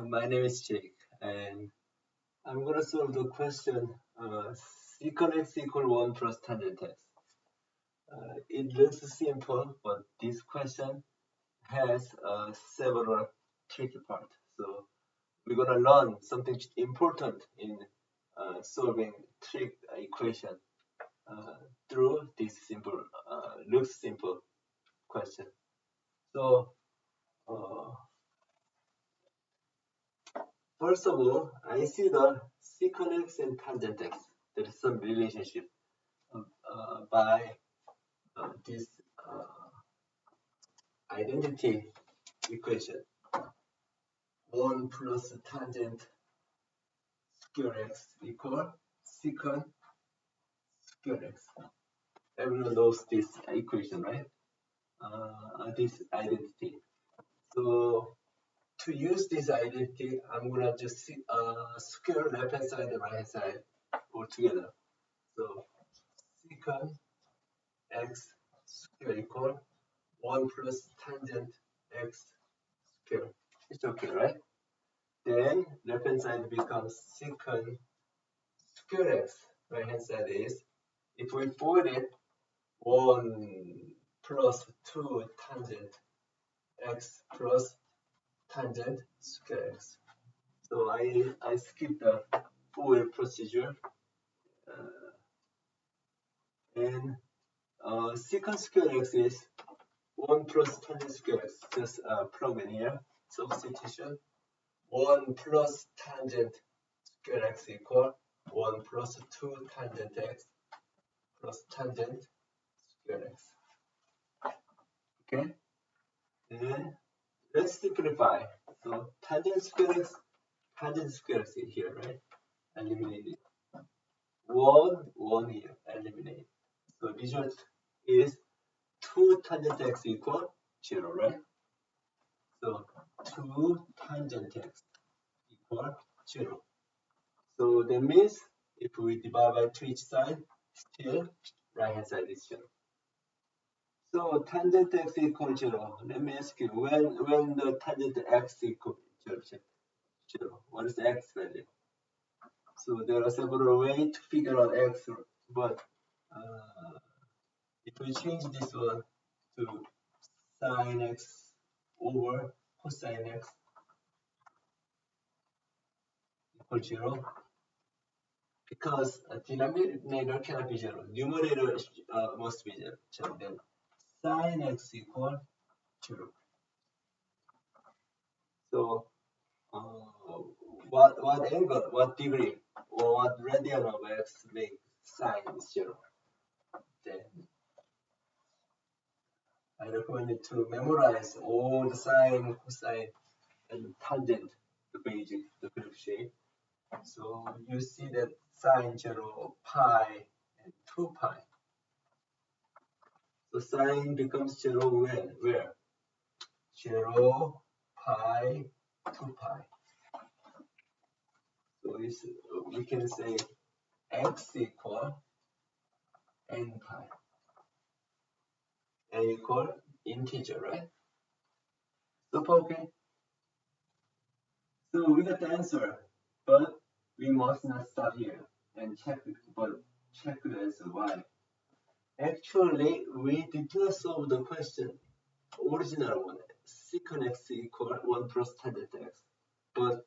My name is Jake, and I'm going to solve the question secant x equal 1 plus tangent x. It looks simple, but this question has several tricky parts. So we're going to learn something important in solving trick equation through this simple, looks simple question. So first of all, I see the secant x and tangent x. There is some relationship by this identity equation. 1 plus tangent square x equal secant square x. Everyone knows this equation, right? This identity. So to use this identity, I'm gonna just square left hand side and right hand side all together. So secant x square equal 1 plus tangent x square. It's okay, right? Then left hand side becomes secant square x. Right hand side is, if we fold it, 1 plus 2 tangent x plus tangent square x. So I skip the fold procedure. And secant square x is 1 plus tangent square x. Just plug in here. Substitution. 1 plus tangent square x equal 1 plus 2 tangent x plus tangent square x. Okay? And let's simplify. So tangent square x is here, right? Eliminate it. 1 here, eliminate. So result is 2 tangent x equal 0, right? So 2 tangent x equal 0. So that means if we divide by 2 each side, still right hand side is 0. So tangent x equals 0. Let me ask you, when the tangent x equals 0, what is the x value? So there are several ways to figure out x, but if we change this one to sine x over cosine x equals 0, because denominator cannot be 0, numerator must be 0. So then sine x equals 0. So what angle, what degree, or what radian of x make sine 0? Then I recommend you to memorize all the sine, cosine, and tangent, the basic, the graph shape. So you see that sine 0, pi, and 2 pi. So sine becomes 0 when? Where? 0, pi, 2 pi. So we can say x equal n pi. N equal integer, right? Super okay? So we got the answer, but we must not stop here and check the answer. Why? Actually, we did not solve the question, original one, secant x equal 1 plus tangent x, but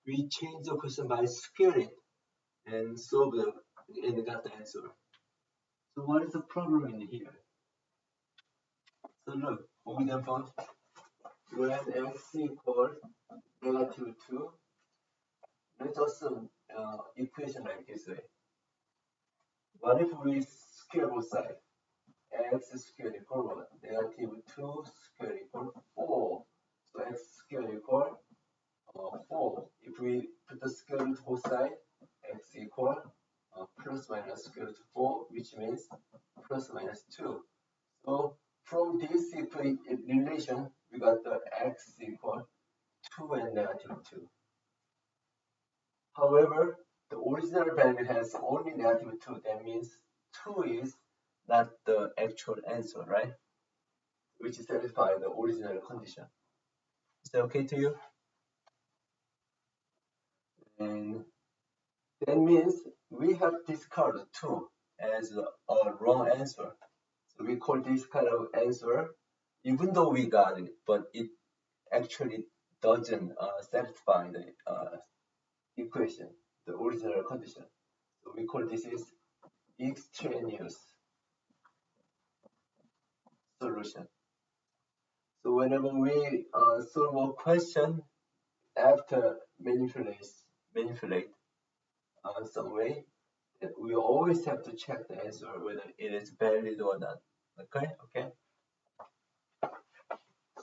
we changed the question by squaring and solved it and got the answer. So what is the problem in here? So look, what we done found, when x equals -2, let's also equation like this way. What if we square both sides? X squared equal what? -2 squared equal 4. So x squared equal 4. If we put the square root both sides, x equal plus minus square root 4, which means plus minus 2. So from this relation, we got the x equal 2 and -2. However, the original value has only -2. That means 2 is not the actual answer, right? Which satisfies the original condition. Is that okay to you? And that means we have discarded 2 as a wrong answer. So we call this kind of answer, even though we got it, but it actually doesn't satisfy the equation, the original condition. So we call this is extraneous solution. So whenever we solve a question after manipulate some way, we always have to check the answer whether it is valid or not. Okay.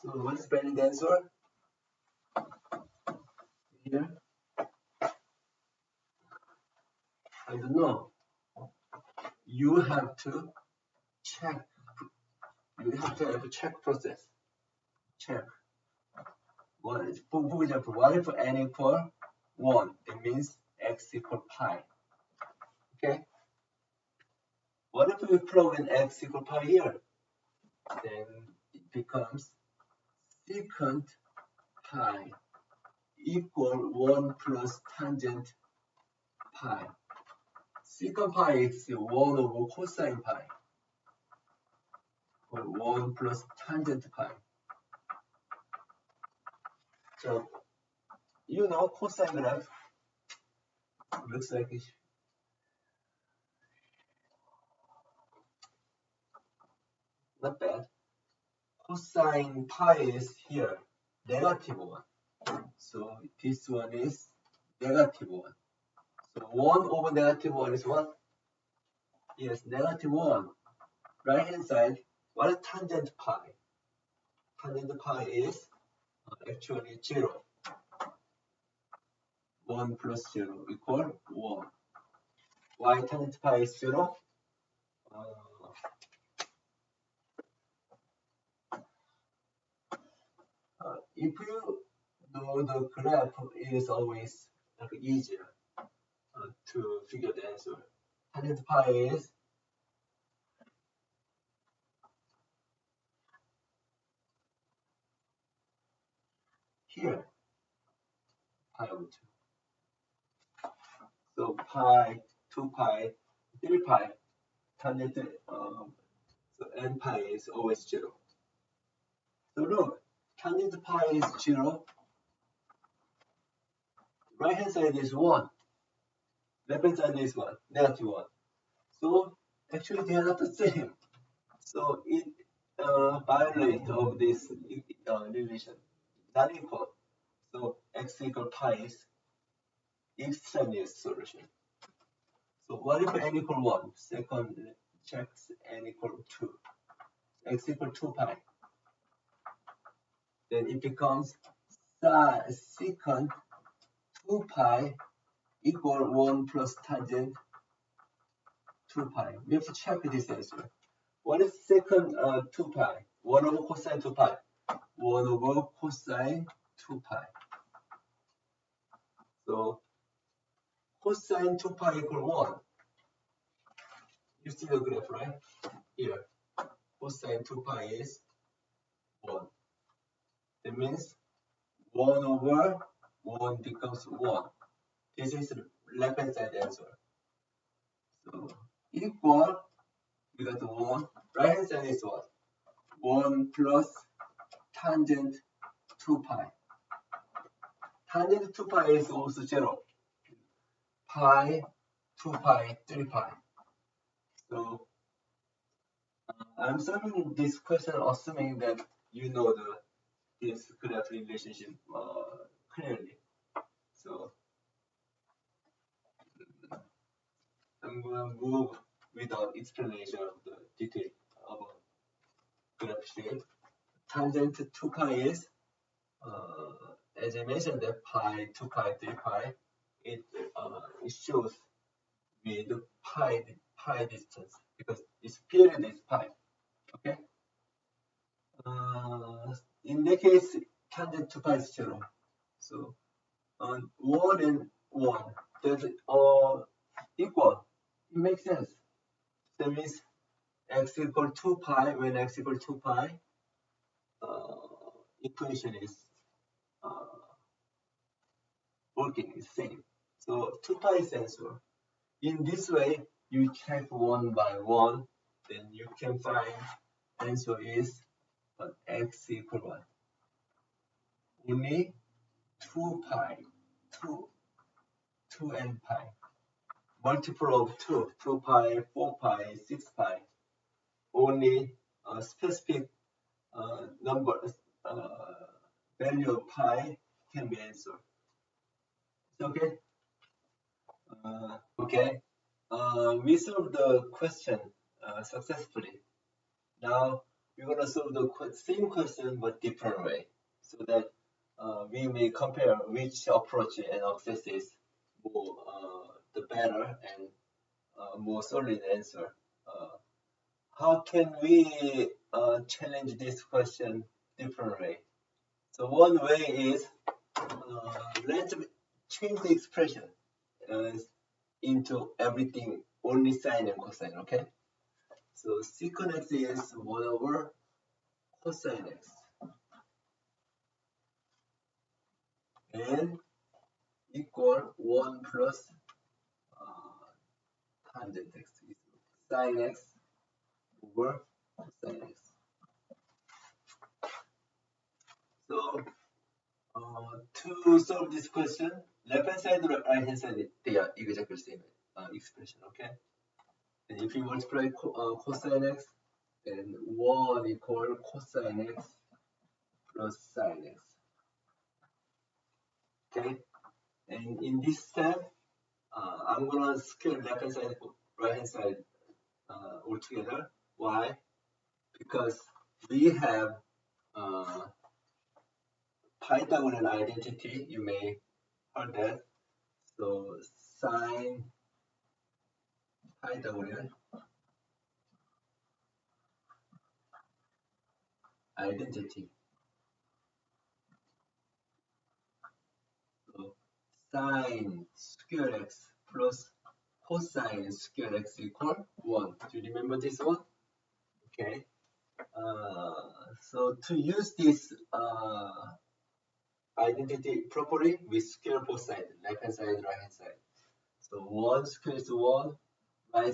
So what's valid answer? Here, I don't know. You have to check. You have to have a check process. Check. For example, what if n equal 1? It means x equal pi. Okay. What if we plug in x equal pi here? Then it becomes secant pi equal 1 plus tangent pi. Secant pi is 1 over cosine pi, or 1 plus tangent pi. So, you know cosine graph looks like it. Not bad. Cosine pi is here, negative 1. So this one is negative 1. So 1 over negative 1 is what? Yes, negative 1. Right hand side, what is tangent pi? Tangent pi is actually 0. 1 plus 0 equal 1. Why tangent pi is 0? If you know the graph, it is always easier to figure the answer. Tangent pi is here, pi over 2. So pi, 2 pi, 3 pi, tangent, so n pi is always 0. So look, tangent pi is 0. Right hand side is 1. Left hand side is 1, negative 1. So actually they are not the same. So it violates of this relation, not equal. So x equal pi is extraneous solution. So what if n equal 1? Second, checks n equal 2. X equal 2 pi. Then it becomes secant 2 pi equal 1 plus tangent 2 pi. We have to check this answer. What is secant 2 pi? 1 over cosine 2 pi. 1 over cosine 2 pi. So cosine 2 pi equal 1. You see the graph, right? Here. Cosine 2 pi is 1. That means 1 over 1 becomes 1. This is the left hand side answer. So equal, we got 1. Right hand side is what? 1 plus tangent 2 pi. Tangent 2 pi is also 0. Pi, 2 pi, 3 pi. So I'm solving this question assuming that you know this graph relationship clearly. So I'm going to move without explanation of the detail of graph shape. Tangent 2 pi is, as I mentioned, that pi, 2 pi, 3 pi, it shows with pi distance because its period is pi. Okay. In that case, tangent 2 pi is 0. So 1 and 1, that's equal. It makes sense. That means x equal 2 pi, when x equal 2 pi, equation is working, is same. So 2 pi is answer. In this way, you check one by one, then you can find answer is x equal 1. Only 2 pi, 2 and pi. Multiple of 2 pi, 4 pi, 6 pi. Only a specific number, value of pi can be answered. Okay? Okay. We solved the question successfully. Now we're gonna solve the same question but different way, so that we may compare which approach and access is more the better and more solid answer. How can we challenge this question different way? So one way is let's change the expression into everything only sine and cosine. Okay. So secant x is 1 over cosine x, and equal 1 plus tangent x is sine x over cosine x. So to solve this question, left hand side and right hand side, they are exactly the same expression. Okay. And if you multiply cosine x, then 1 equal cosine x plus sine x. Okay. And in this step, I'm gonna scale left hand side, right hand side altogether. Why? Because we have Pythagorean identity. You may heard that. So sine Pythagorean identity. So sine square x plus cosine square x equal 1. Do you remember this one? Okay. So to use this identity properly, we scale both sides, left hand side, right hand side. So 1 square is 1, right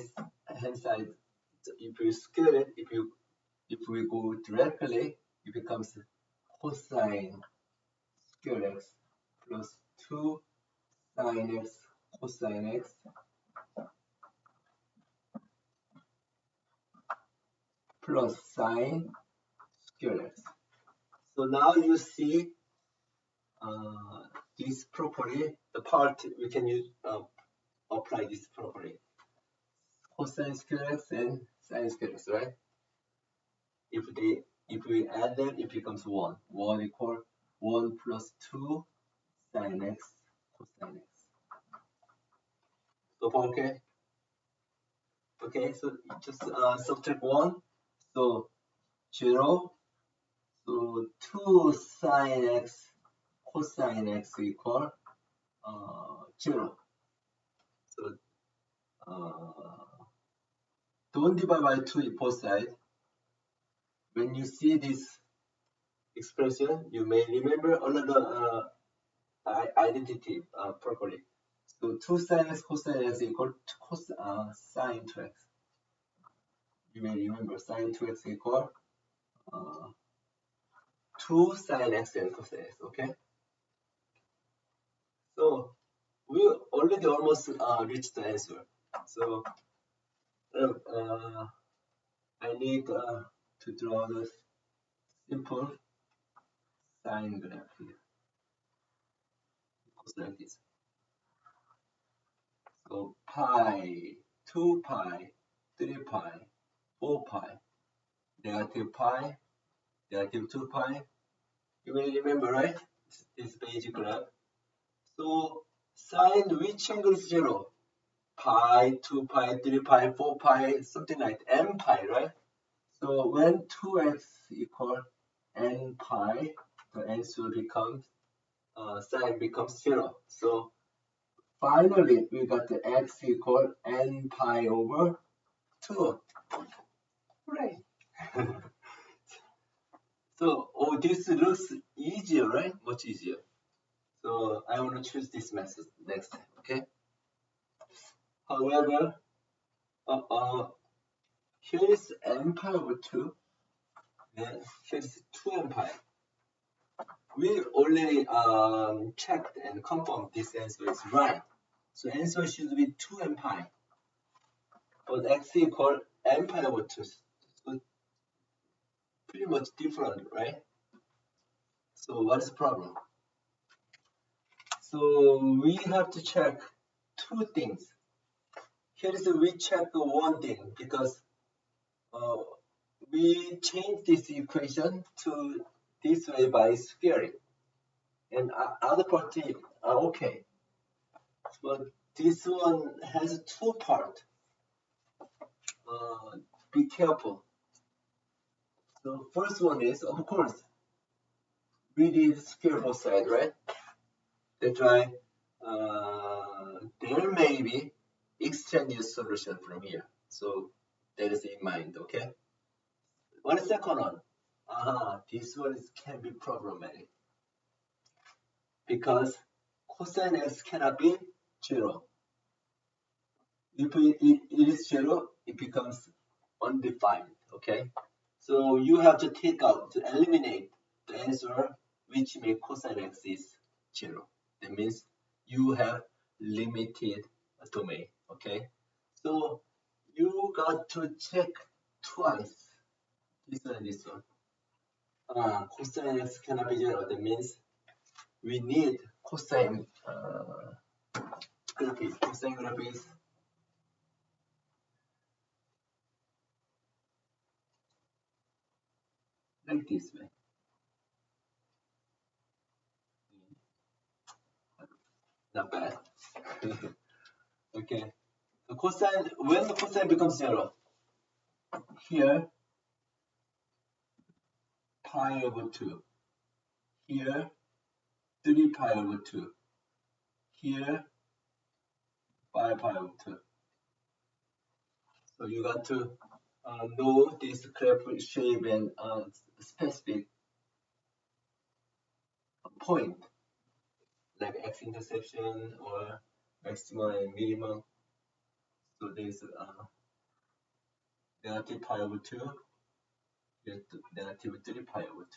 hand side. So if you scale it, if we go directly, it becomes cosine square x plus 2 sine x cosine x plus sine square x. So now you see this property, the part we can use apply this property. Cosine square x and sine square x, right? If we add them, it becomes 1. 1 equal 1 plus 2 sine x cosine x. So far, okay? Okay, so just subtract 1. So 0. So 2 sine x cosine x equal 0. So don't divide by 2 both sides. When you see this expression, you may remember another identity properly. So 2 sine x cosine x equal to sine 2x. You may remember sine 2x equal 2 sine x and cosine x. Okay. So we already almost reached the answer. So I need to draw the simple sine graph here. It goes like this. So pi, 2 pi, 3 pi, 4 pi, negative pi, negative 2 pi. You may remember, right? This basic graph. So sine which angle is 0? Pi, 2 pi, 3 pi, 4 pi, something like n pi, right? So when 2x equal n pi, the answer becomes, sine becomes 0. So finally, we got the x equal n pi over 2. Right. So, this looks easier, right? Much easier. So I want to choose this method next time, okay? However, here is n pi over 2, and here is 2n pi. We already checked and confirmed this answer is right. So answer should be 2n pi. But x equal n pi over 2. So pretty much different, right? So what is the problem? So we have to check two things. Here is we check one thing because we change this equation to this way by squaring, and other parts are okay. But this one has two parts. Be careful. So first one is, of course, we did square both sides, right? That's why there may be extraneous solution from here. So that is in mind, okay? What is second one? This one can be problematic because cosine x cannot be 0. If it is 0, it becomes undefined, okay? So you have to take out, to eliminate the answer which make cosine x is 0. That means you have limited domain, okay? So you got to check twice, this one and this one. Cosine x cannot be 0. That means we need cosine graph is like this way. Not bad. Okay. The cosine, when the cosine becomes 0, here pi over 2, here 3 pi over 2, here 5 pi over 2. So you got to know this graph shape and specific point, like x-intersection or maximum and minimum. So there's negative pi over 2, negative 3 pi over 2.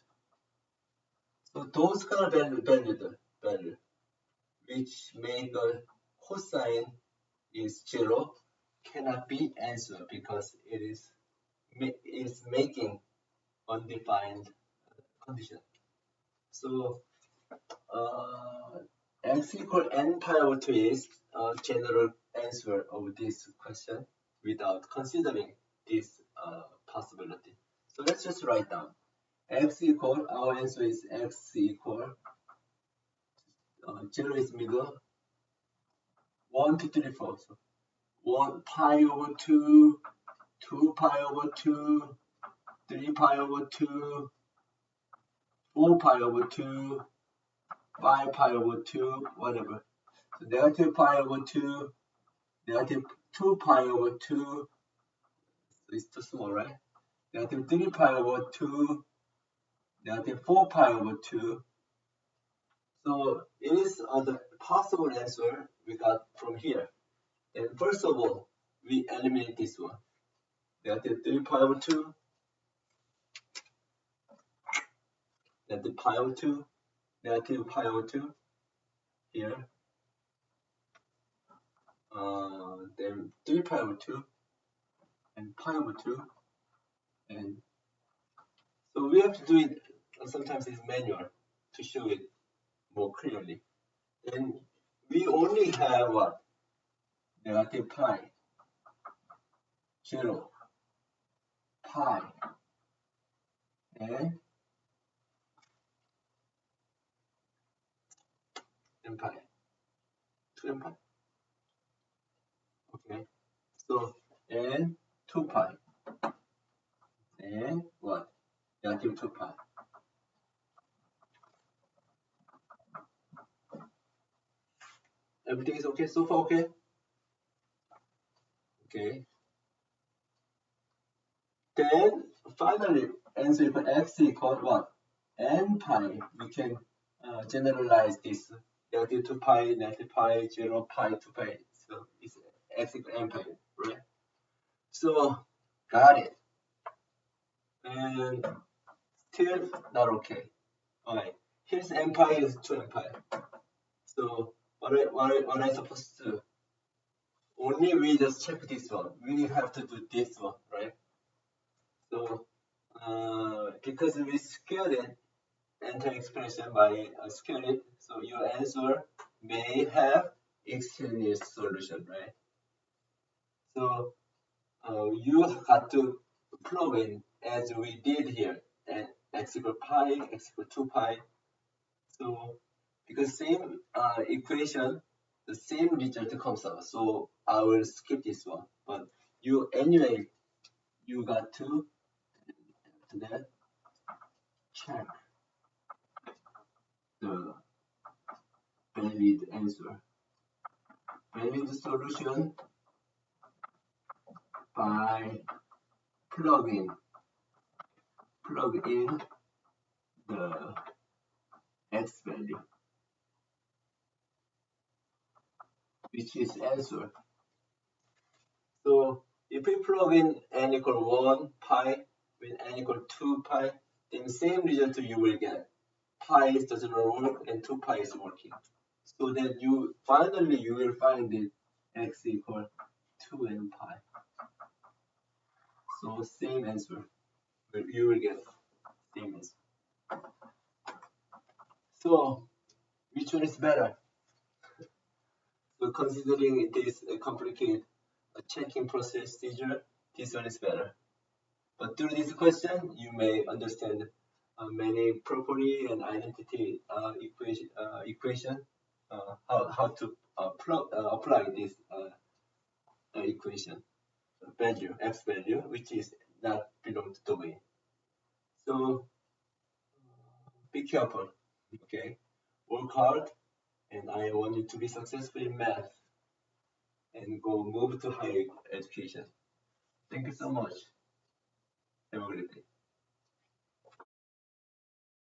So those kind of value which make a cosine is 0 cannot be answered because it is making undefined condition. So x equal n pi over 2 is a general answer of this question without considering this possibility. So let's just write down x equal, our answer is x equal 0 is middle, 1, 2, 3, 4. So 1 pi over 2, 2 pi over 2, 3 pi over 2, 4 pi over 2, 5 pi over 2, whatever. So negative pi over 2, negative 2 pi over 2, so it's too small, right? Negative 3 pi over 2, negative 4 pi over 2. So it is the possible answer we got from here. And first of all, we eliminate this one. Negative 3 pi over 2, negative pi over 2, negative pi over 2 here. Then 3 pi over 2 and pi over 2. And so we have to do it, sometimes it's manual to show it more clearly. And we only have what? Negative pi, 0, pi, and n pi, 2n pi. Okay, so and 2 pi, and what? Negative 2 pi. Everything is okay so far, okay? Okay. Then finally, answer for x equal what? N pi. We can generalize this negative 2 pi, negative pi, 0 pi, 2 pi. So it's x equals n pi, right? So got it. And still not okay. Alright, here's n pi is 2 n pi. So what I supposed to do? Only we just check this one. We have to do this one, right? So because we scaled it, enter expression by scale it, so your answer may have extraneous solution, right? So you got to plug in as we did here, and x equal pi, x equal 2 pi. So because same equation, the same result comes out. So I will skip this one. But you anyway, you got to then check the valid answer, valid solution by plug in the x value, which is answer. So if we plug in n equal 1 pi with n equal 2 pi, then same result you will get. Pi doesn't work and 2 pi is working. So then you finally you will find it x equal 2n pi. So same answer. You will get same answer. So which one is better? So considering it is a complicated checking procedure, this one is better. But through this question, you may understand many property and identity equation, how to apply this equation value, x value, which is not belong to domain. So be careful, okay? Work hard, and I want you to be successful in math and move to higher education. Thank you so much. Have a great day.